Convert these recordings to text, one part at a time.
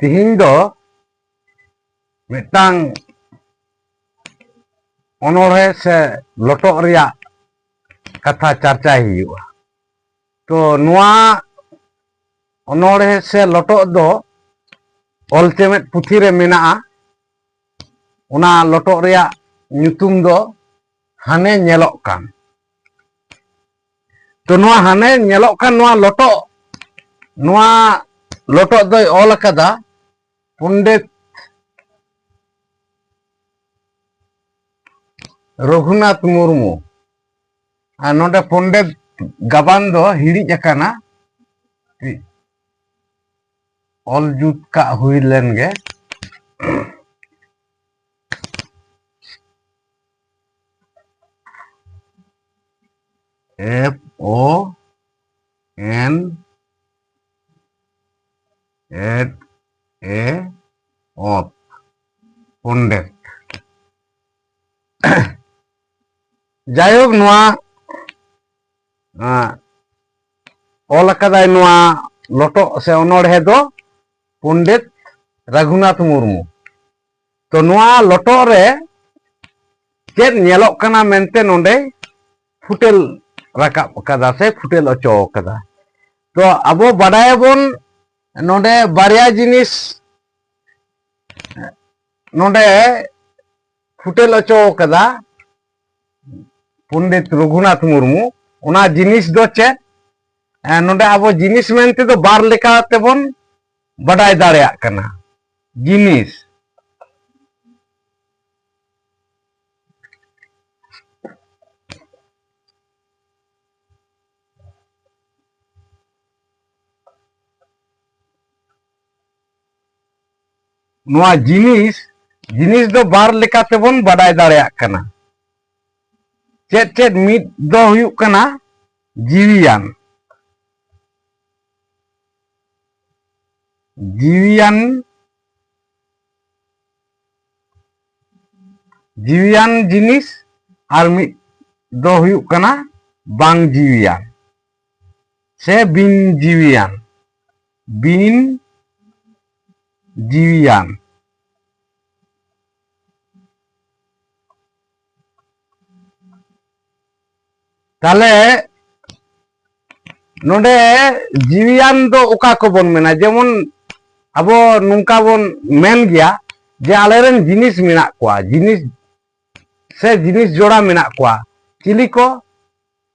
तिहिं दो मिटांग अनोढ़े से लटो रिया कथा चर्चा हुआ। तो नुआ अनोढ़े से लटो दो ऑल चेमेट पुथी रे मेना उना लटो रिया ᱧᱩᱛᱩᱢ दो हाने ñेलोक कान। तो नुआ हाने ñेलोक कान नुआ लटो दोय ऑल कदा पंडित रघुनाथ मुर्मू। आ नोडे पंडित गाबान दो हिड़िज अकाना ऑल जुत का हुई लेन गे। FONDET पंडित जायक नुआ ऑल कदाय नुआ लटो से अनोढ़े दो पंडित रघुनाथ मुर्मू। तो नुआ लटो रे चेद ñेलोक काना मेनते नोंडे फुटेल राकाब कदा से फुटेल अचो कदा। तो अबो बाडायबोन नोंडे बारिया जिनिस नोंडे फुटेल अचो कदा पंडित रघुनाथ मुर्मू। उना जिनिस दो चेद नोंडे अबो जिनिस मेनते दो बार लेका तेबोन बाडाय दाड़ेया कना जिनिस। नुआ जिनिस जिनिस दो बार लेका तेबोन बाडाय दाड़ेया कना। चेद चेद मिद दो हुयुक कना जीवियान। जीवियान जीवियान जिनिस और मिद दो हुयुक कना बांग जीवियान से बिन जीवियान। बिन जीवियान ताले नोंडे जीवियान दो उका को बोन मेना जेमन अबो नुंका बोन मेन गया जे आलेरन जिनिस मेना कोआ जिनिस से जिनिस जोड़ा मेना कोआ चिली को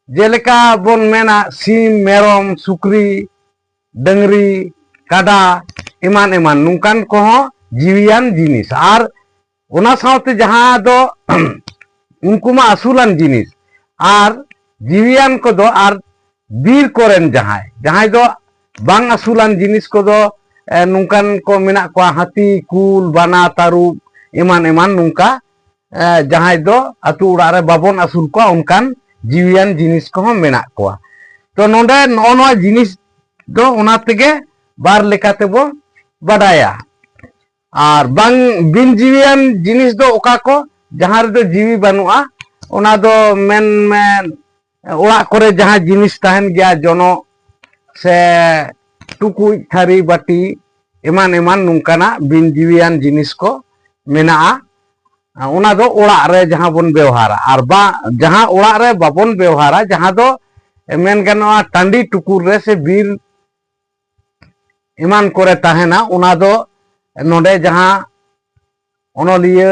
जेलेका बोन मेना सीम मेरम सुक्री डंगरी काडा इमान इमान नुंकान को जीवियान जिनिस। और उना सावते जहां दो उनको मा असुलान जिनिस और जीवियान को दो और बीर कोरेन जहां जहां दो बांग असुलान जिनिस को दो नुंकान को मेना को हाथी कुल बाना तारुब इमान इमान नुंका जहां दो अतु उड़ा रे बाबोन असुल को उनकान जीवियान जिनिस को मेना को। तो नोंडे नोआ जिनिस दो उना तेगे बार लेकाते बो बाडाया। और बांग बिन जीवियान जिनिस दो ओका को जहां रे दो जीवी बानुआ उना दो मेन मेन ओड़ा करे जहां जिनिस तहन गया जोनो से टुकुई थारी बाटी इमान इमान नुंकाना बिन जीवियान जिनिस को मेना उना दो ओड़ा रे जहां बोन व्यवहारा। और बा जहां ओड़ा रे बाबोन व्यवहारा जहां दो मेन गानोआ टांडी टुकुर रे से बीर इमान करे तहना उना दो नोडे जहां अनोलिया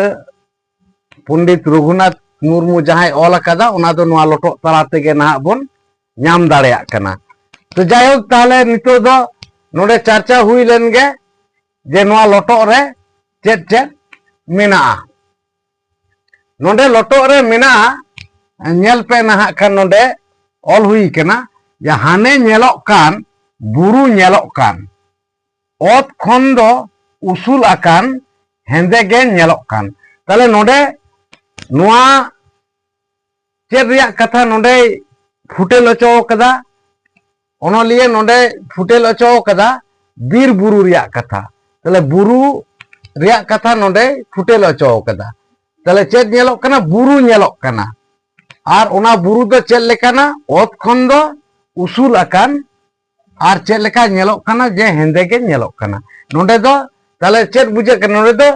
पंडित रघुनाथ मुर्मू जहां ऑल कदा उना दो नुआ लटो तला तेगे ना बोन नाम दाड़ेया कना। तो जायक ताले नितो दो नोडे चर्चा हुई लेन गे जे नुआ लटो रे चेद चेद मेना। नोडे लटो रे मेना नेल पे ना खान नोडे ऑल हुई कना जे हाने ñेलोक कान बुरु ñेलोक कान ओत खन दो उसूल आकान हेंदे गे ñेलोक कान। ताले नोडे नुआ चेद रिया कथा नोडे फुटेल अचो कदा ओनोलिए नोडे फुटेल अचो कदा बीर बुरु रिया कथा। ताले बुरु रिया कथा नोडे फुटेल अचो कदा। ताले चेद ñेलोक काना बुरु ñेलोक काना। और ओना बुरु दो चेद लेकाना ओत खन दो उसूल आकान और चेद लेका ñेलोक काना जे हेंदे गे ñेलोक काना। नोडे दो ताले चेत बुझे कना नोडे दो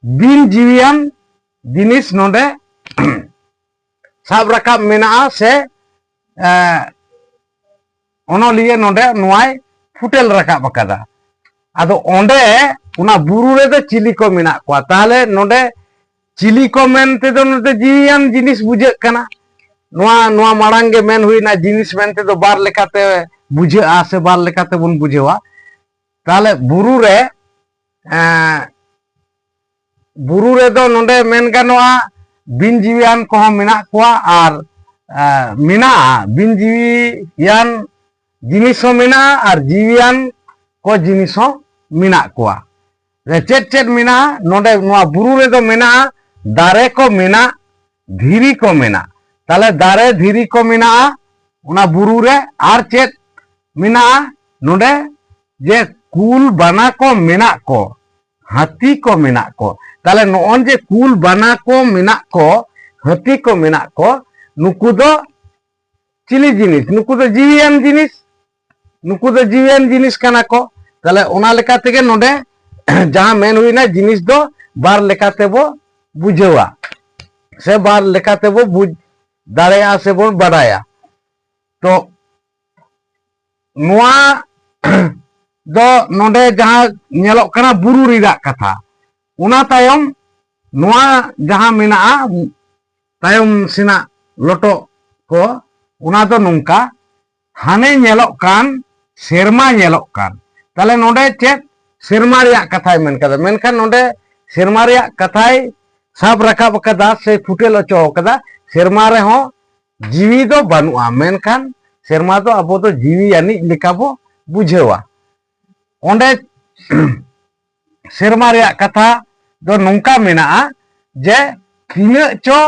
बिन जीवियान जिनिस नोडे साब राकाब मेना से ओनोलिया नोडे नुआय फुटेल राकाब अकादा आदो ओंडे उना बुरु रे दो चिली को मेना को ताले नोडे चिली को मेनते दो नोडे जीवियान जिनिस बुझे कना नुआ नुआ मारांगे मेन हुईना जिनिस मेनते दो बार लेकाते बुझे आसे बार लेकाते बुन बुझेवा ताले बुरु रे दो नोडे मेन गानोआ बिन जीवियान को मेना कोआ आर मेना बिन जीवियान जिनिस मेना और जीवियान को जिनिस मेना कोआ चेत चेत मेना नोडे नुआ बुरु रे दो मेना दारे को मेना धीरी को मेना ताले दारे धीरी को मेना उना बुरु रे आर चेत मेना नोडे जे कुल बाना को मेना को हाथी को मेना को ताले नोन जे कुल बाना को मेना को हाथी को मेना को नुकु दो चिली जिनिस नुकु दो जीवियान जिनिस काना को ताले उना लेका तेगे नोडे जहां मेन हुईना जिनिस दो बार लेकाते बो बुझेवा से बार लेकाते बो बुझ दाड़ेया से बो बाडाया तो नुआ दो नोडे जहां नेलोक कना बुरु रिदा कथा उना तायम नुआ जहां मेना तायम सिना लोटो को उना दो नुंका हाने नेलोक कान सेरमा नेलोक कान ताले नोडे चेत सेरमा रिया कथाय मेन कदा मेनखान नोडे सेरमा रिया कथाय साब राकाब कदा से फुटेल अचो कदा सेरमा रे हो जीवी दो बानुआ मेनखान सेरमा दो अबो दो जीवी यानी लेका बो बुझेवा ओंडे सेरमा रिया कथा दो नुंका मेना जे तिना चो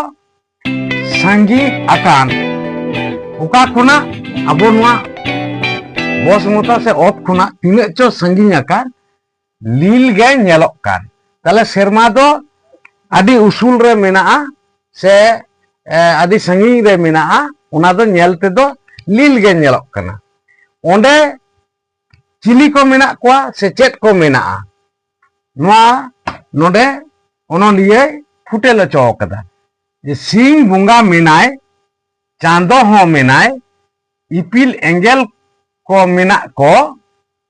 संगी आकान उका खुना अबो नुआ बस मोता से ओत खुना तिना चो संगी आकान लील गे नेलोक कान ताले सेरमा दो आदि उसूल रे मेना से आदि संगी रे मेना उना दो नेलते दो लील गे नेलोक काना ओंडे चिली को मेना कोआ से चेत को मेना नुआ नोडे ओनोलिये फुटेल अचो कदा जे सिंह बुंगा मेनाय चांदो हो मेनाय इपिल एंगेल को मेना को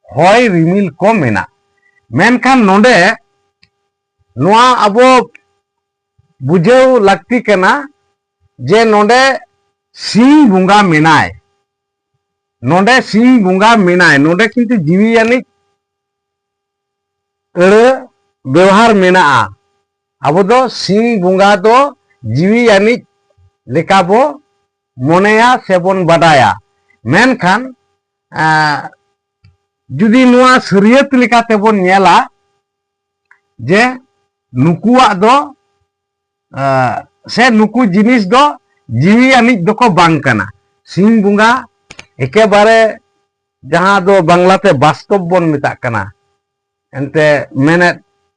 होय रिमिल को मेना मेनखान नोडे नुआ अबो बुझेव लगती कना जे नोडे सिंह बुंगा मेनाय नोडे सिंह बुंगा मेनाय नोडे किंतु जीवी यानी व्यवहार मेना अब दो सिंह बुंगा दो जीवी यानी लेका बो मोनेया सेबन बाडाया मेनखान जुदी नुआ सरियत लेकाते बोन नेला जे नुकुआ दो से नुकु जिनिस दो जीवी यानी दोको बांग कना सिंह बुंगा एके बारे जहां दो बांग्लाते वास्तव बोन मिता कना एंते मेने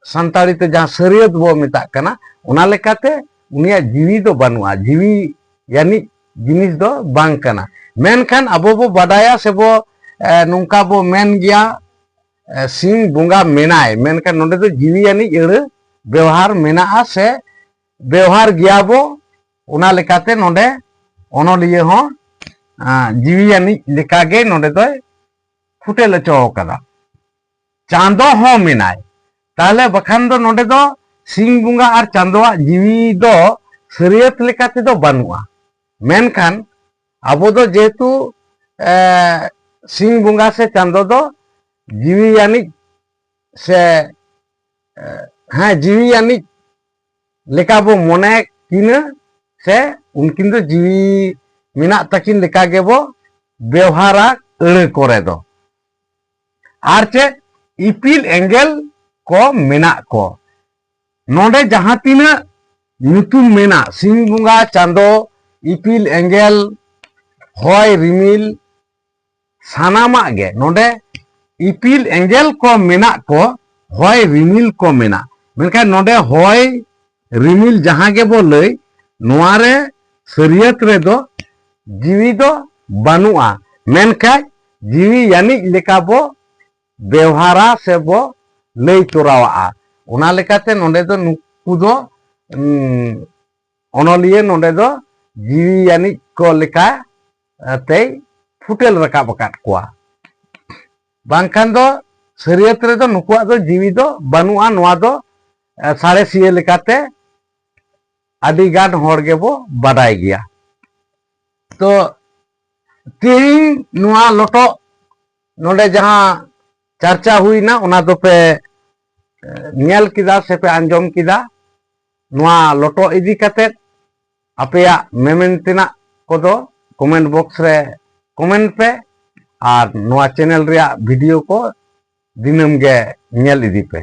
संताड़ी ते जहां सरियत बो मिता कना उना लेकाते उनिया जीवी दो बानुआ जीवी यानी जिनिस दो बांग कना मेनखान अबो बो बाडाया से बो नुंका बो मेन गया सिंह बुंगा मेनाय मेनखान नोडे दो जीवी यानी एड़े व्यवहार मेना से व्यवहार गया बो उना लेकाते नोडे ओनोलिये हो जीवी यानी लेकागे नोडे दो फुटेल अचो कदा चांदो हो मेनाय ताले बखान दो नोडे दो सिंह बुंगा और चांदोआ जीवी दो सरियत लेकाते दो बानुआ मेनखान अबो दो जेतु सिंह बुंगा से चांदो दो जीवी यानी से हाँ जीवी यानी लेका बो मोने किन से उनकिन दो जीवी मिना तकिन लेका गे बो व्यवहारा अड़े करे दो आर चे इपिल एंगेल को मेना को नोडे जहां तीना नुतुम मेना सिंह बुंगा चांदो इपिल एंगेल होय रिमिल सानामा गे नोडे इपिल एंगेल को मेना को होय रिमिल को मेना मेनका नोडे होय रिमिल जहां गे बो लई नोआरे सरियत रे दो जीवी दो बानुआ मेनका जीवी यानी लेका बो व्यवहारा से बो ᱞᱟᱹᱭ ᱛᱚᱨᱟᱣᱟᱜᱼᱟ ᱚᱱᱟ ᱞᱮᱠᱟᱛᱮ ᱱᱚᱰᱮ ᱫᱚ ᱱᱩᱠᱩ ᱫᱚ ᱚᱱᱚᱞᱤᱭᱟᱹ ᱱᱚᱰᱮ ᱫᱚ ᱡᱤᱣᱤᱭᱟᱱᱤᱡ ᱠᱚ ᱞᱮᱠᱟ ᱛᱮᱭ ᱯᱷᱩᱴᱮᱞ ᱨᱟᱠᱟᱵ ᱟᱠᱟᱫ ᱠᱚᱣᱟ ᱵᱟᱝᱠᱷᱟन ᱫᱚ ᱥᱟᱹᱨᱤᱭᱟᱹᱛ ᱨᱮᱫᱚ ᱱᱩᱠᱩᱣᱟᱜ ᱫᱚ ᱡᱤᱣᱤ ᱫᱚ ᱵᱟᱹᱱᱩᱜᱼᱟ ᱱᱚᱣᱟ ᱫᱚ ᱥᱟᱬᱮᱥᱤᱭᱟᱹ ᱞᱮᱠᱟᱛᱮ ᱟᱹᱰᱤ ᱜᱟᱱ ᱦᱚᱲ ᱜᱮᱵᱚ ᱵᱟᱰᱟᱭ ᱜᱮᱭᱟ ᱛᱚ ᱛᱮᱦᱮᱧ ᱱᱚᱣᱟ ᱞᱚᱴᱚᱜ ᱱᱚᱰᱮ ᱡᱟᱦᱟᱸ ᱪᱟᱨᱪᱟ ᱦᱩᱭᱱᱟ ᱚᱱᱟ ᱫᱚᱯᱮ ᱧᱮᱞ ᱠᱮᱫᱟ ᱥᱮᱯᱮ ᱟᱸᱡᱚᱢ ᱠᱮᱫᱟ ᱱᱚᱣᱟ ᱞᱚᱴᱚ ᱤᱫᱤ ᱠᱟᱛᱮᱫ ᱟᱯᱮᱭᱟᱜ ᱢᱮᱢᱮᱱ ᱛᱮᱱᱟᱜ ᱠᱚᱫᱚ ᱠᱚᱢᱮᱱᱴ ᱵᱚᱠᱥ ᱨᱮ ᱠᱚᱢᱮᱱᱴ ᱯᱮ ᱟᱨ ᱱᱚᱣᱟ ᱪᱮᱱᱮᱞ ᱨᱮᱭᱟᱜ video ko dinam ge nyel idi pe